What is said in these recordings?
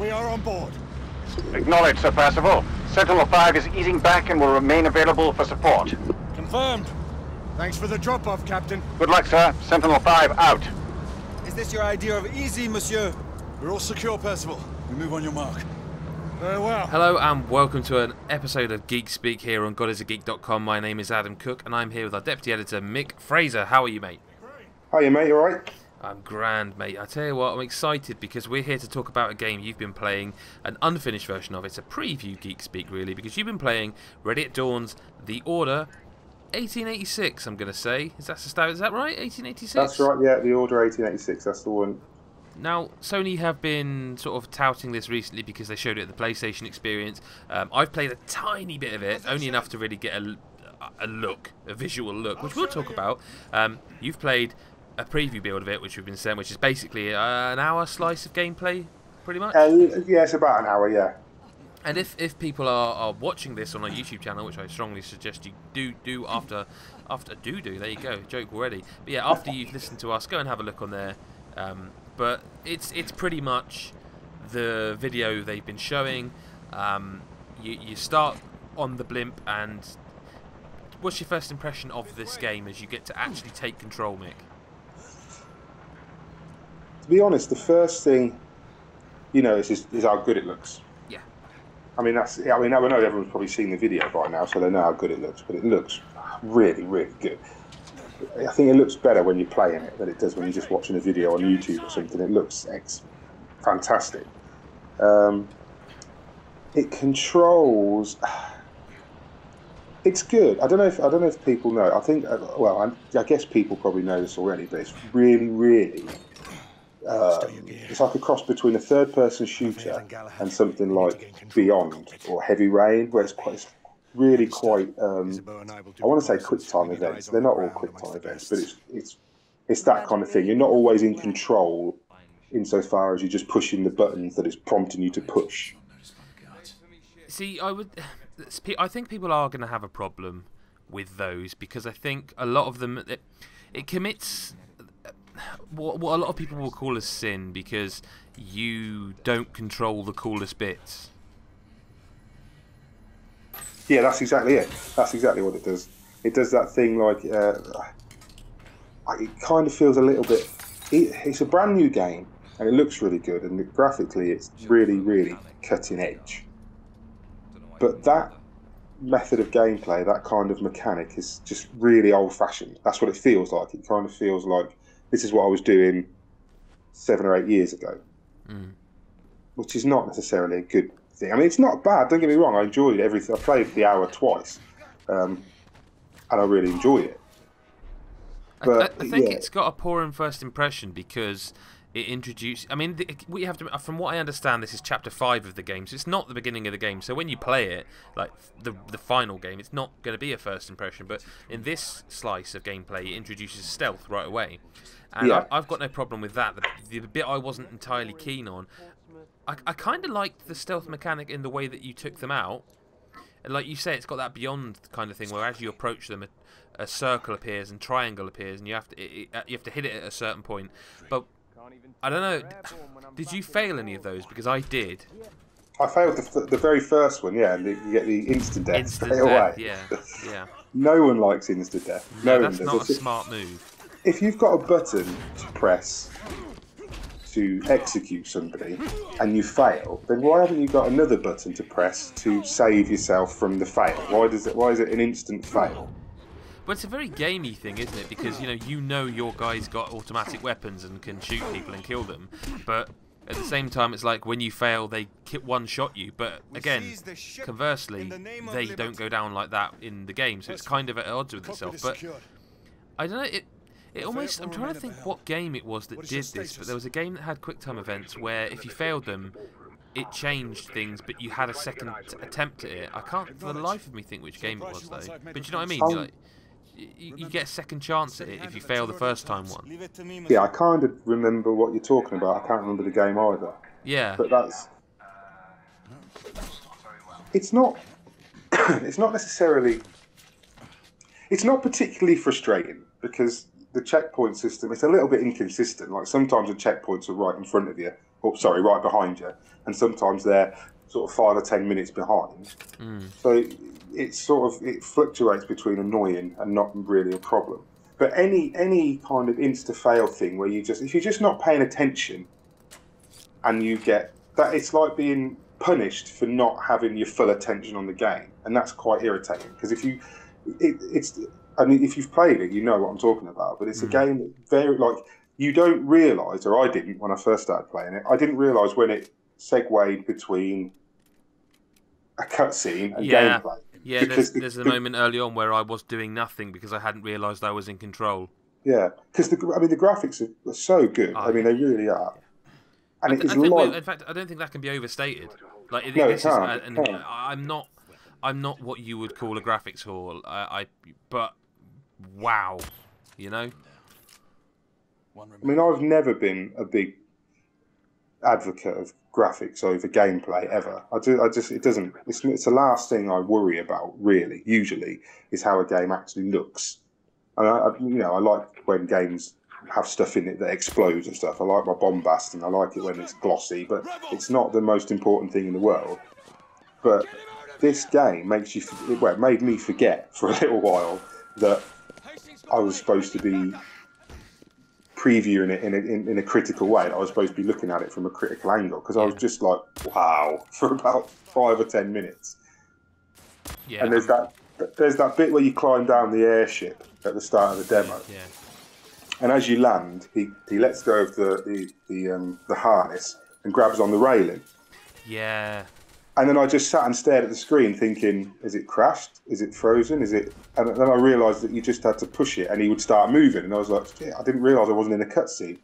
We are on board. Acknowledged, Sir Percival. Sentinel-5 is easing back and will remain available for support. Confirmed. Thanks for the drop-off, Captain. Good luck, sir. Sentinel-5 out. Is this your idea of easy, monsieur? We're all secure, Percival. We move on your mark. Very well. Hello and welcome to an episode of Geek Speak here on GodIsAGeek.com. My name is Adam Cook and I'm here with our deputy editor Mick Fraser. How are you, mate? Hiya, mate. You alright? I'm grand, mate. I tell you what, I'm excited because we're here to talk about a game you've been playing, an unfinished version of. It's a preview Geek Speak, really, because you've been playing Ready at Dawn's The Order 1886, I'm going to say. Is that right? 1886? That's right, yeah. The Order 1886, that's the one. Now, Sony have been sort of touting this recently because they showed it at the PlayStation Experience. I've played a tiny bit of it, only enough to really get a visual look, which we'll talk about. You've played a preview build of it, which we've been sent, which is basically an hour slice of gameplay, pretty much. Yeah, it's about an hour, yeah. And if people are watching this on our YouTube channel, which I strongly suggest you do after there you go, joke already. But yeah, after you've listened to us, go and have a look on there. But it's pretty much the video they've been showing. You start on the blimp, and what's your first impression of this game as you get to actually take control, Mick? To be honest, the first thing you notice is how good it looks. Yeah. I mean, I know everyone's probably seen the video by now, so they know how good it looks. But it looks really, really good. I think it looks better when you're playing it than it does when you're just watching a video on YouTube or something. It looks fantastic. It controls. It's good. I don't know if people know. I think, I guess people probably know this already, but it's really, really. It's like a cross between a third-person shooter and something like Beyond or Heavy Rain, where it's really quite. I want to say quick-time events. They're not all quick-time events, but it's that kind of thing. You're not always in control, insofar as you're just pushing the buttons that it's prompting you to push. See, I think people are going to have a problem with those because I think a lot of them it commits what a lot of people will call a sin because you don't control the coolest bits. Yeah, that's exactly it. That's exactly what it does. It does that thing like it kind of feels a little bit. It's a brand new game and it looks really good and graphically it's really, really cutting edge. But that method of gameplay, that kind of mechanic, is just really old-fashioned. That's what it feels like. It kind of feels like this is what I was doing 7 or 8 years ago, which is not necessarily a good thing. I mean, it's not bad. Don't get me wrong. I enjoyed everything. I played the hour twice, and I really enjoyed it. But I think it's got a poor first impression because it introduced. I mean, we have to. From what I understand, this is chapter 5 of the game, so it's not the beginning of the game. So when you play it, like the final game, it's not going to be a first impression. But in this slice of gameplay, it introduces stealth right away, and yeah. I've got no problem with that. The bit I wasn't entirely keen on, I kind of liked the stealth mechanic in the way that you took them out. And like you say, it's got that Beyond kind of thing where as you approach them, a circle appears and triangle appears, and you have to hit it at a certain point, but I don't know. Did you fail any of those? Because I did. I failed the very first one, yeah, and you get the instant death straight away. Yeah. No one likes instant death. No, that's not a smart move. If you've got a button to press to execute somebody and you fail, then why haven't you got another button to press to save yourself from the fail? Why is it an instant fail? But it's a very gamey thing, isn't it? Because you know your guy's got automatic weapons and can shoot people and kill them. But at the same time, it's like when you fail, they one-shot you. But again, conversely, they don't go down like that in the game. So it's kind of at odds with itself. But I don't know. It almost. I'm trying to think what game it was that did this. But there was a game that had quick-time events where if you failed them, it changed things, but you had a second attempt at it. I can't for the life of me think which game it was though. But you know what I mean? You get a second chance at it if you fail the first time one. Yeah, I kind of remember what you're talking about. I can't remember the game either. Yeah. But that's. It's not. It's not necessarily. It's not particularly frustrating because the checkpoint system, it's a little bit inconsistent. Like sometimes the checkpoints are right in front of you, or sorry, right behind you, and sometimes they're sort of 5 or 10 minutes behind. So it fluctuates between annoying and not really a problem. But any kind of insta-fail thing where if you're just not paying attention, and you get that, it's like being punished for not having your full attention on the game, and that's quite irritating. Because if you've played it, you know what I'm talking about. But it's a game that you don't realise, or I didn't when I first started playing it. I didn't realise when it segued between a cutscene and gameplay. Yeah, there's a moment early on where I was doing nothing because I hadn't realised I was in control. Yeah, because the graphics are so good. I mean, they really are. And in fact, I don't think that can be overstated. Like, no, this it can't. I'm not what you would call a graphics whore. But wow, you know. I mean, I've never been a big advocate of graphics over gameplay ever. It's the last thing I worry about, really. Usually, is how a game actually looks. And I like when games have stuff in it that explodes and stuff. I like my bombast, and I like it when it's glossy, but it's not the most important thing in the world. But this game it made me forget for a little while that I was supposed to be previewing it in a critical way. I was supposed to be looking at it from a critical angle, because I was just like, wow, for about 5 or 10 minutes. Yeah. And there's that bit where you climb down the airship at the start of the demo. Yeah. And as you land, he lets go of the harness and grabs on the railing. Yeah. And then I just sat and stared at the screen thinking, is it crashed? Is it frozen? And then I realised that you just had to push it and he would start moving. And I was like, shit, I didn't realise I wasn't in a cutscene.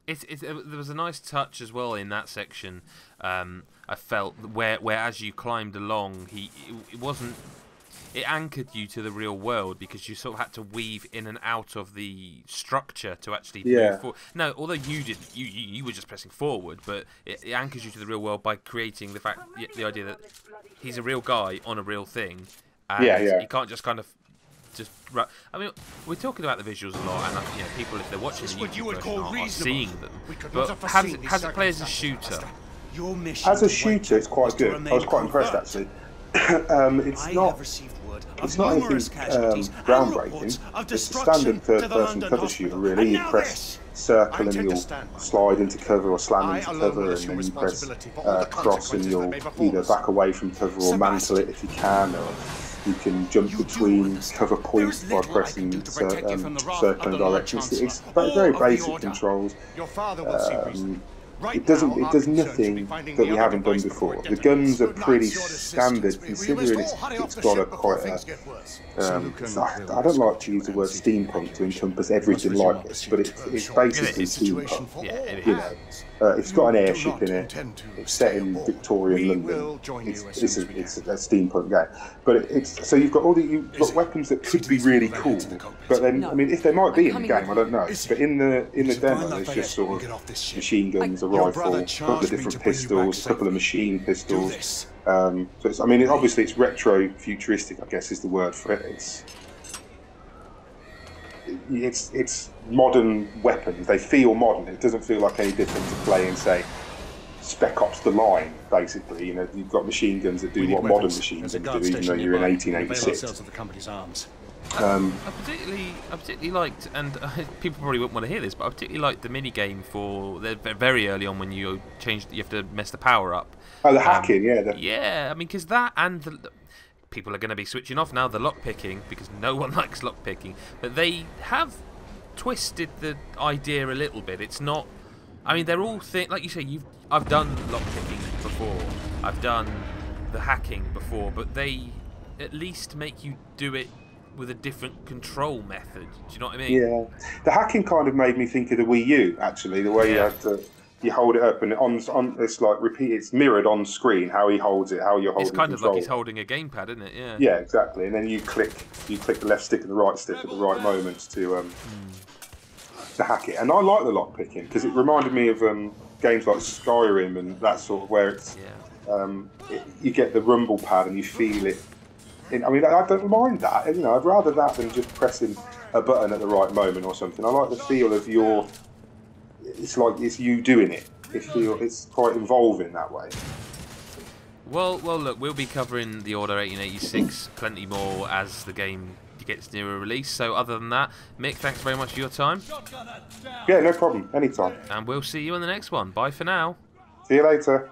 There was a nice touch as well in that section. I felt where as you climbed along, it anchored you to the real world, because you sort of had to weave in and out of the structure to actually move forward. No, although you were just pressing forward, but it anchors you to the real world by creating the idea that he's a real guy on a real thing, and he can't just kind of I mean, we're talking about the visuals a lot, and people, if they're watching the YouTube version, are seeing them. But has it played as a shooter? As a shooter, it's quite good. I was quite impressed, actually. It's not anything groundbreaking. It's a standard third-person cover shooter, really. You press circle and you'll slide into cover or slam into cover, and then you press cross and you'll either back away from cover or mantle it if you can, or you can jump between cover points by pressing circling directions. It's very basic controls. It does nothing that we haven't done before. The guns are pretty standard, considering it's got a quite I don't like to use the word steampunk to encompass everything like this, but it's basically steampunk. It's got an airship in it. It's set in Victorian London. It's a steampunk game, but so you've got you've got weapons that could be really cool, but then I mean, if they might be in the game, I don't know. But in the demo, there's just sort of machine guns, a rifle, a couple of different pistols, a couple of machine pistols. So obviously it's retro futuristic, I guess is the word for it. It's modern weapons. They feel modern. It doesn't feel like any different to playing, say, Spec Ops: The Line. Basically, you've got machine guns that do what modern machine guns do, even though you're in 1886. I particularly liked, and people probably wouldn't want to hear this, but I particularly liked the mini game for very early on when you have to mess the power up. Oh, the hacking, yeah. I mean, because that and people are going to be switching off now the lockpicking, because no one likes lockpicking, but they have twisted the idea a little bit. It's not. I mean, they're all like you say. I've done lockpicking before. I've done the hacking before, but they at least make you do it with a different control method. Do you know what I mean? Yeah. The hacking kind of made me think of the Wii U, actually, the way you hold it up and it's like it's mirrored on screen how he holds it, how you're holding it. It's kind of like he's holding a gamepad, isn't it? Yeah. Yeah, exactly. And then you click the left stick and the right stick at the right moments to hack it. And I like the lock picking because it reminded me of games like Skyrim and that sort of where it's you get the rumble pad and you feel it. I mean, I don't mind that. I'd rather that than just pressing a button at the right moment or something. I like the feel of your. It's like it's you doing it. It's quite involving that way. Well, look, we'll be covering the Order 1886 plenty more as the game gets nearer release. So other than that, Mick, thanks very much for your time. Yeah, no problem. Anytime. And we'll see you on the next one. Bye for now. See you later.